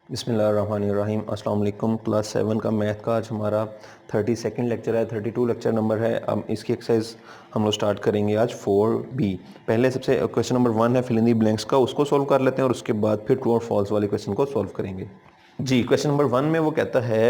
बिस्मिल्लाहिर्रहमानिर्रहीम। अस्सलाम वालेकुम। क्लास 7 का मैथ का आज हमारा 32nd लेक्चर है, 32 लेक्चर नंबर है। अब इसकी एक्सरसाइज हम लोग स्टार्ट करेंगे आज 4B। पहले सबसे क्वेश्चन नंबर 1 है फिल इन दी ब्लैंक्स का, उसको सॉल्व कर लेते हैं और उसके बाद फिर ट्रू और फॉल्स वाले क्वेश्चन को सॉल्व करेंगे। जी, क्वेश्चन नंबर 1 में वो कहता है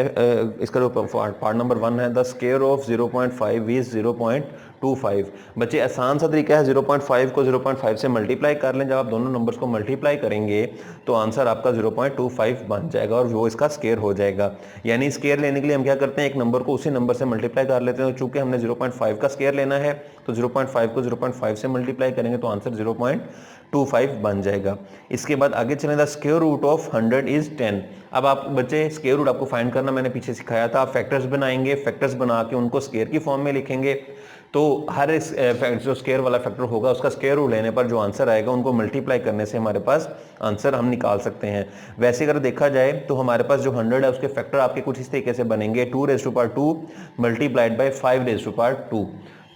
इसका जो पार्ट नंबर 1 है, द स्क्वायर ऑफ 0.5 इज 0.25। बच्चे आसान सा तरीका है, 0.5 को 0.5 से मल्टीप्लाई कर लें। जब आप दोनों नंबर्स को मल्टीप्लाई करेंगे तो आंसर आपका 0.25 बन जाएगा और वो इसका स्क्वायर हो जाएगा। यानी स्क्वायर लेने के लिए हम क्या करते हैं, एक नंबर को उसी नंबर से मल्टीप्लाई कर लेते हैं। तो चूंकि हमने 0.5 का स्क्वायर लेना है तो 0.5 को 0.5 से मल्टीप्लाई करेंगे तो आंसर 0.25 बन जाएगा। इसके बाद आगे चलें, the square root of 100 is 10। अब आप बच्चे स्क्वायर रूट आपको फाइंड करना मैंने पीछे सिखाया था। आप फैक्टर्स बनाएंगे, फैक्टर्स बना के उनको स्क्वायर की फॉर्म में लिखेंगे। तो हर जो स्क्वायर वाला फैक्टर होगा उसका स्क्वायर रूट लेने पर जो आंसर आएगा उनको मल्टीप्लाई करने से हमारे पास आंसर हम निकाल सकते हैं। वैसे अगर देखा जाए तो हमारे पास जो 100 है उसके फैक्टर आपके कुछ इस तरीके से बनेंगे, 2 मल्टीप्लाइड बाई 5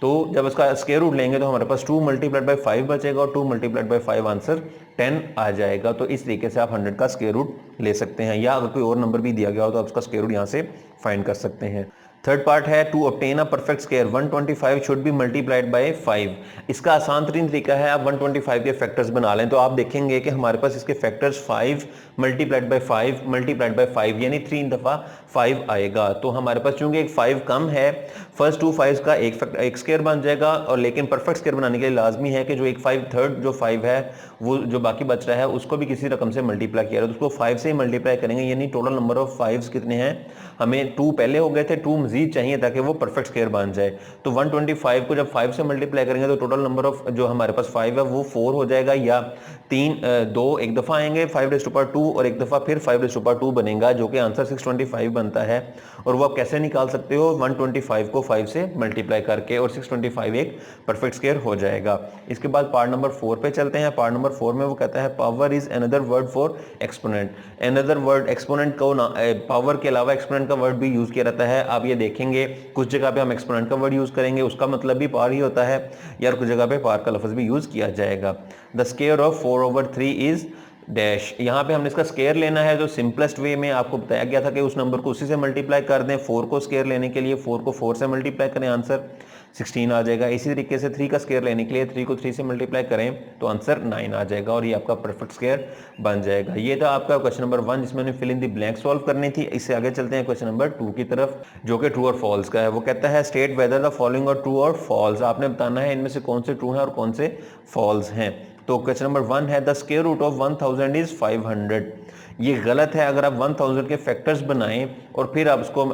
तो जब इसका स्क्वायर रूट लेंगे तो हमारे पास 2 मल्टीप्लाइड बाई 5 बचेगा और 2 मल्टीप्लाइड बाई 5 आंसर 10 आ जाएगा। तो इस तरीके से आप 100 का स्क्वायर रूट ले सकते हैं, या अगर कोई और नंबर भी दिया गया हो तो आप उसका स्क्वायर रूट यहाँ से फाइंड कर सकते हैं। थर्ड पार्ट है, to obtain a perfect square 125 should be multiplied by 5। इसका आसान तरीन तरीका है, आप 125 के फैक्टर्स बना लें। तो आप देखेंगे कि हमारे पास इसके factors 5 multiplied by 5 multiplied by 5 यानी 3 दफ़ा 5 आएगा। तो हमारे पास चूंकि एक 5 कम है, फर्स्ट 2 5 का एक स्क्वायर बन जाएगा। और लेकिन परफेक्ट स्क्वायर बनाने के लिए लाजमी है कि जो एक 5 थर्ड जो 5 है वो जो बाकी बच रहा है उसको भी किसी रकम से मल्टीप्लाई किया, तो उसको 5 से ही मल्टीप्लाई करेंगे। यानी टोटल नंबर ऑफ 5 कितने हैं, हमें 2 पहले हो गए थे, 2 मजीद चाहिए ताकि वो परफेक्ट स्क्वायर बन जाए। तो 125 को जब 5 से मल्टीप्लाई करेंगे तो टोटल नंबर ऑफ जो हमारे पास 5 है वो 4 हो जाएगा, या 2 एक दफ़ा आएंगे 5^2 और एक दफ़ा फिर 5^2 बनेगा, जो कि आंसर 625 बनता है। और वो आप कैसे निकाल सकते हो, 125 को 5 से मल्टीप्लाई करके, और 625 एक परफेक्ट स्क्वायर हो जाएगा। इसके बाद पार्ट नंबर 4 पे चलते हैं। पार्ट नंबर 4 में वो कहता है power is another word for exponent. Another word exponent को पावर के अलावा एक्सपोनेंट का वर्ड भी यूज किया जाता है। आप ये देखेंगे कुछ जगह पे हम एक्सपोनेंट का वर्ड यूज करेंगे, उसका मतलब भी पावर ही होता है, या कुछ जगह पे पावर का लफ्ज भी यूज किया जाएगा। The square of 4/3 is dash. यहाँ पे हमने इसका स्क्वायर लेना है। जो सिंपलेस्ट वे में आपको बताया गया था कि उस नंबर को उसी से मल्टीप्लाई कर दें। 4 को स्क्वायर लेने के लिए 4 को 4 से मल्टीप्लाई करें, आंसर 16 आ जाएगा। इसी तरीके से 3 का स्क्वायर लेने के लिए 3 को 3 से मल्टीप्लाई करें तो आंसर 9 आ जाएगा और ये आपका परफेक्ट स्क्वायर बन जाएगा। ये था आपका क्वेश्चन नंबर 1 जिसमें हमने fill in the blank solve करनी थी। इससे आगे चलते हैं क्वेश्चन नंबर 2 की तरफ, जो कि ट्रू और फॉल्स का है। वो कहता है स्टेट वेदर द फॉलोइंग और ट्रू और फॉल्स। आपने बताना है इनमें से कौन से ट्रू हैं और कौन से फॉल्स हैं। तो क्वेश्चन नंबर 1 है the square root of 1000 is 500। ये गलत है। अगर आप 1000 के फैक्टर्स बनाएं और फिर आप उसको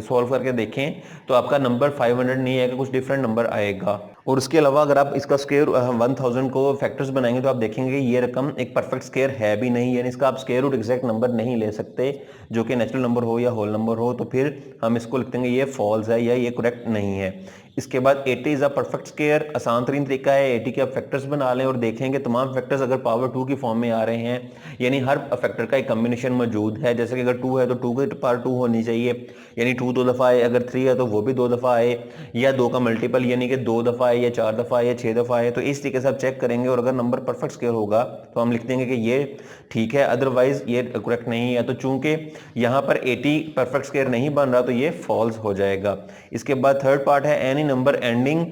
सॉल्व करके देखें तो आपका नंबर 500 नहीं आएगा, कुछ डिफरेंट नंबर आएगा। और उसके अलावा अगर आप इसका स्क्वायर 1000 को फैक्टर्स बनाएंगे तो आप देखेंगे ये रकम एक परफेक्ट स्क्वायर है भी नहीं, यानी इसका आप स्क्वायर रूट एग्जैक्ट नंबर नहीं ले सकते, जो कि नेचुरल नंबर हो या होल नंबर हो। तो फिर हम इसको लिख देंगे ये फॉल्स है या ये करेक्ट नहीं है। इसके बाद 80 इज अ परफेक्ट स्क्वायर। आसान तरीन तरीका है, 80 के आप फैक्टर्स बना लें और देखेंगे तमाम फैक्टर्स अगर पावर 2 की फॉर्म में आ रहे हैं, यानी हर फैक्टर का एक कॉम्बिनेशन मौजूद है। जैसे कि अगर 2 है तो 2 की पावर 2 होनी चाहिए, यानी 2 2 दफ़ा आए। अगर 3 है तो वो भी 2 दफ़ा आए, या 2 का मल्टीपल यानी कि 2 दफ़ा आए या 4 दफ़ा आए या 6 दफ़ा आए। तो इस तरीके से आप चेक करेंगे और अगर नंबर परफेक्ट स्क्वायर होगा तो हम लिख देंगे कि ये ठीक है, अदरवाइज ये करेक्ट नहीं है। तो चूंकि यहाँ पर 80 परफेक्ट स्क्वायर नहीं बन रहा तो ये फॉल्स हो जाएगा। इसके बाद थर्ड पार्ट है any number ending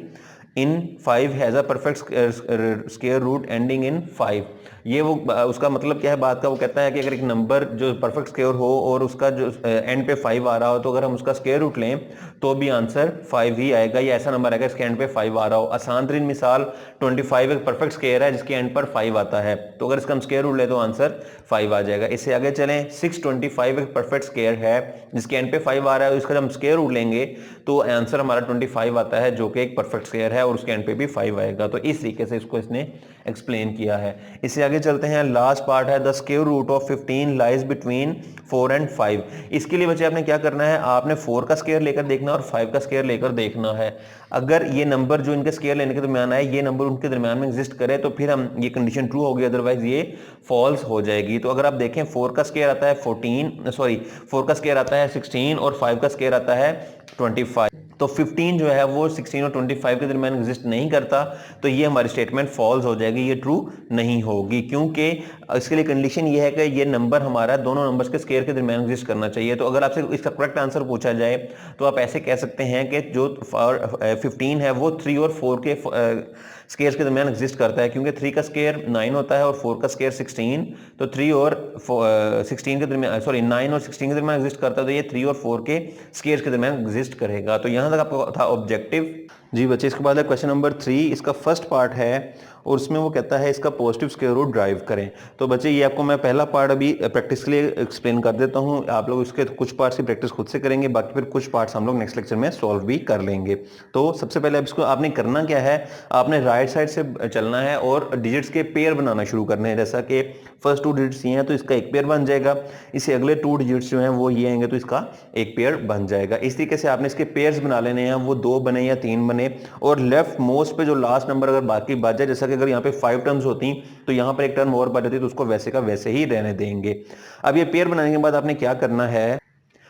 in 5 has a perfect square root ending in 5। ये वो उसका मतलब क्या है बात का, वो कहता है कि अगर एक नंबर जो परफेक्ट स्क्वायर हो और उसका जो एंड पे 5 आ रहा हो तो अगर हम उसका स्क्वायर रूट लें तो भी आंसर 5 ही आएगा, या ऐसा नंबर आएगा इसके एंड पे 5 आ रहा हो। आसान तरीन मिसाल 25 एक परफेक्ट स्क्वायर है जिसके एंड पर 5 आता है, तो अगर इसका हम स्क्वायर रूट लें तो आंसर 5 आ जाएगा। इससे आगे चलें, 625 एक परफेक्ट स्क्वायर है जिसके एंड पे 5 आ रहा है, इसका हम स्क्वायर रूट लेंगे तो आंसर हमारा 25 आता है, जो कि एक परफेक्ट स्क्वायर है और उसके एंड पे भी 5 आएगा। तो इस तरीके से इसको इसने एक्सप्लेन किया है। इससे आगे चलते हैं, लास्ट पार्ट है the square root of 15 lies between 4 and 5। इसके लिए बच्चे आपने क्या करना है, आपने 4 का स्क्वायर लेकर देखना और 5 का स्क्वायर लेकर देखना है। अगर ये नंबर जो इनके स्क्वायर लेने के दरमियान है ये नंबर उनके दरमियान में एग्जिस्ट करे तो फिर हम ये कंडीशन ट्रू होगी, अदरवाइज ये फॉल्स हो जाएगी। तो अगर आप देखें 4 का स्क्वायर आता है 4 का स्क्वायर आता है 16 और 5 का स्क्वायर आता है 25। तो 15 जो है वो 16 और 25 के दरमियान एग्जिस्ट नहीं करता, तो ये हमारी स्टेटमेंट फॉल्स हो जाएगी, ये ट्रू नहीं होगी। क्योंकि इसके लिए कंडीशन ये है कि ये नंबर हमारा दोनों नंबर्स के स्क्वायर के दरमियान एग्जिस्ट करना चाहिए। तो अगर आपसे इसका करेक्ट आंसर पूछा जाए तो आप ऐसे कह सकते हैं कि जो 15 है वो 3 और 4 के स्क्वायर्स के दरमियान एग्जिस्ट करता है, क्योंकि 3 का स्क्वायर 9 होता है और 4 का स्क्वायर 16, तो 3 और 16 के दरमियान, सॉरी 9 और 16 के दरमियान एग्जिस्ट करता है, तो ये 3 और 4 के स्क्वायर्स के दरमियान एग्जिस्ट करेगा। तो यहाँ तक आपका था ऑब्जेक्टिव। जी बच्चे, इसके बाद है क्वेश्चन नंबर 3। इसका फर्स्ट पार्ट है और उसमें वो कहता है इसका पॉजिटिव स्क्वायर रूट ड्राइव करें। तो बच्चे ये आपको मैं पहला पार्ट अभी प्रैक्टिस के लिए एक्सप्लेन कर देता हूँ, आप लोग इसके कुछ पार्ट्स की प्रैक्टिस खुद से करेंगे, बाकी फिर कुछ पार्ट्स हम लोग नेक्स्ट लेक्चर में सॉल्व भी कर लेंगे। तो सबसे पहले अब इसको आपने करना क्या है, आपने राइट साइड से चलना है और डिजिट्स के पेयर बनाना शुरू करने हैं। जैसा कि फर्स्ट 2 डिजिट्स ये हैं तो इसका एक पेयर बन जाएगा, इससे अगले 2 डिजिट्स जो हैं वो ये आएंगे तो इसका एक पेयर बन जाएगा। इस तरीके से आपने इसके पेयर्स बना लेने हैं, वो 2 बने या 3 बने, और लेफ्ट मोस्ट पे जो लास्ट नंबर अगर बाकी बच जाए, जैसा कि अगर यहाँ पे 5 टर्म्स होती तो यहाँ पर एक टर्म और बच जाती तो उसको वैसे का वैसे ही रहने देंगे। अब ये पेयर बनाने के बाद आपने क्या करना है,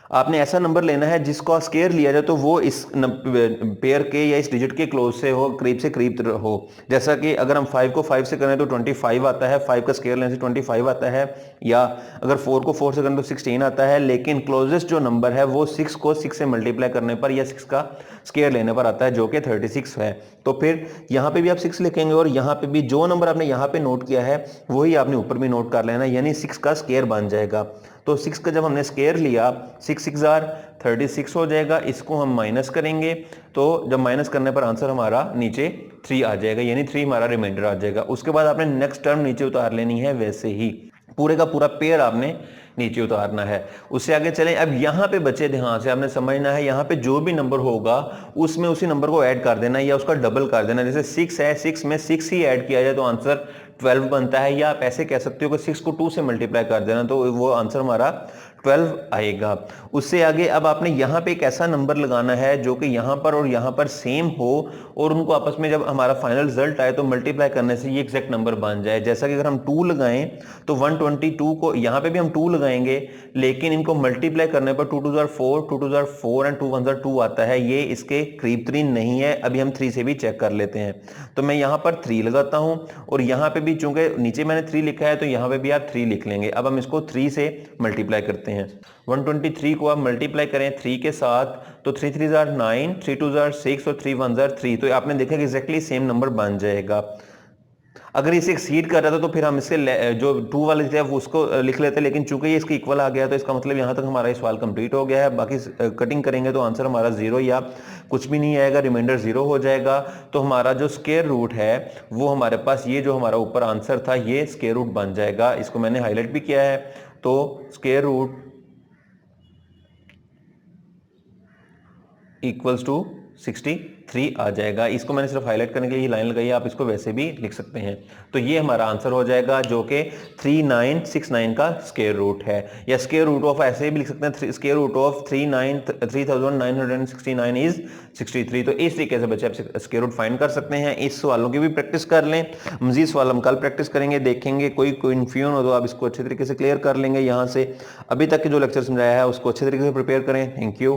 आपने ऐसा नंबर लेना है जिसको स्क्वायर लिया जाए तो वो इस पेयर के या इस डिजिट के क्लोज से हो, करीब से करीब हो। जैसा कि अगर हम 5 को 5 से करें तो 25 आता है, 5 का स्क्वायर लेने से 25 आता है, या अगर 4 को 4 से करें तो 16 आता है, लेकिन क्लोजेस्ट जो नंबर है वो 6 को 6 से मल्टीप्लाई करने पर या 6 का स्क्वायर लेने पर आता है, जो कि 36 है। तो फिर यहाँ पे भी आप 6 लिखेंगे और यहाँ पे भी जो नंबर आपने यहाँ पे नोट किया है वही आपने ऊपर भी नोट कर लेना, यानी 6 का स्क्वायर बन जाएगा। तो 6 का जब हमने स्क्वायर लिया 6 6 36 हो जाएगा, इसको हम माइनस करेंगे तो जब माइनस करने पर आंसर हमारा नीचे 3 आ जाएगा, यानी 3 हमारा रिमाइंडर आ जाएगा। उसके बाद आपने नेक्स्ट टर्म नीचे उतार लेनी है, वैसे ही पूरे का पूरा पेयर आपने नीचे उतारना है। उससे आगे चलें, अब यहाँ पे बच्चे ध्यान से आपने समझना है, यहाँ पे जो भी नंबर होगा उसमें उसी नंबर को ऐड कर देना या उसका डबल कर देना। जैसे 6 है, 6 में 6 ही ऐड किया जाए तो आंसर 12 बनता है, या आप ऐसे कह सकते हो कि 6 को 2 से मल्टीप्लाई कर देना तो वो आंसर हमारा 12 आएगा। उससे आगे अब आपने यहाँ पे एक ऐसा नंबर लगाना है जो कि यहाँ पर और यहाँ पर सेम हो और उनको आपस में जब हमारा फाइनल रिजल्ट आए तो मल्टीप्लाई करने से ये एग्जैक्ट नंबर बन जाए। जैसा कि अगर हम 2 लगाएं तो 122 को यहाँ पे भी हम 2 लगाएंगे, लेकिन इनको मल्टीप्लाई करने पर 2 2 4, 2 2 4 एंड 2 1 2 आता है, ये इसके करीब 3 नहीं है। अभी हम 3 से भी चेक कर लेते हैं, तो मैं यहाँ पर 3 लगाता हूँ और यहाँ पे भी चूंकि नीचे मैंने 3 लिखा है तो यहाँ पे भी आप 3 लिख लेंगे। अब हम इसको 3 से मल्टीप्लाई करते हैं। 123 को आप मल्टीप्लाई करें 3 के साथ तो 3 3 9, 3 2 6 और 3 1 3, तो आपने देखा कि एग्जैक्टली सेम नंबर बन जाएगा। अगर इसे एक्सीड कर रहा था तो फिर हम इसके जो 2 वाले थे उसको लिख लेते, लेकिन चूंकि ये इसके इक्वल आ गया तो इसका मतलब यहाँ तक हमारा ये सवाल कंप्लीट हो गया है। बाकी कटिंग करेंगे तो आंसर हमारा 0 या कुछ भी नहीं आएगा, रिमाइंडर 0 हो जाएगा। तो हमारा जो स्क्वायर रूट है वो हमारे पास ये जो हमारा ऊपर आंसर था ये स्क्वायर रूट बन जाएगा। इसको मैंने हाईलाइट भी किया है, तो स्क्वायर रूट इक्वल्स टू 63 आ जाएगा। इसको मैंने सिर्फ हाईलाइट करने के लिए लाइन लगाई है, आप इसको वैसे भी लिख सकते हैं। तो ये हमारा आंसर हो जाएगा जो कि 3969 का स्क्वायर रूट है, या स्क्वायर रूट ऑफ ऐसे भी लिख सकते हैं, स्क्वायर रूट ऑफ 3969 इज 63। तो इस तरीके से बच्चे आप स्क्वायर रूट फाइंड कर सकते हैं। इस सवालों की भी प्रैक्टिस कर लें, मजीद सवाल हम कल प्रैक्टिस करेंगे, देखेंगे कोई कंफ्यूजन हो तो आप इसको अच्छे तरीके से क्लियर कर लेंगे। यहाँ से अभी तक के जो लेक्चर समझाया है उसको अच्छे तरीके से प्रिपेयर करें। Thank you.